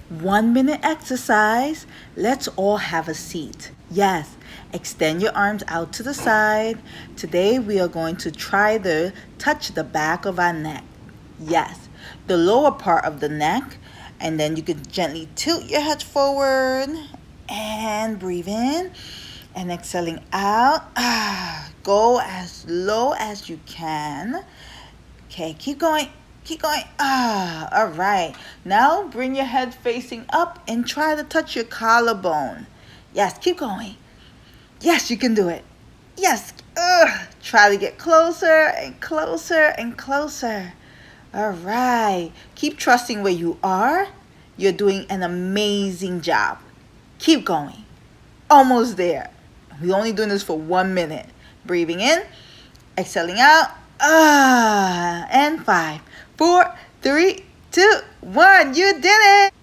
1 minute exercise. Let's all have a seat. Yes, extend your arms out to the side. Today we are going to try to touch the back of our neck. Yes, the lower part of the neck. And then you can gently tilt your head forward and breathe in. And exhaling out. Go as low as you can. Okay, keep going. Keep going. All right. Now bring your head facing up and try to touch your collarbone. Yes, keep going. Yes, you can do it. Yes. Try to get closer and closer and closer. All right. Keep trusting where you are. You're doing an amazing job. Keep going. Almost there. We're only doing this for 1 minute. Breathing in, exhaling out. And 5, 4, 3, 2, 1. You did it.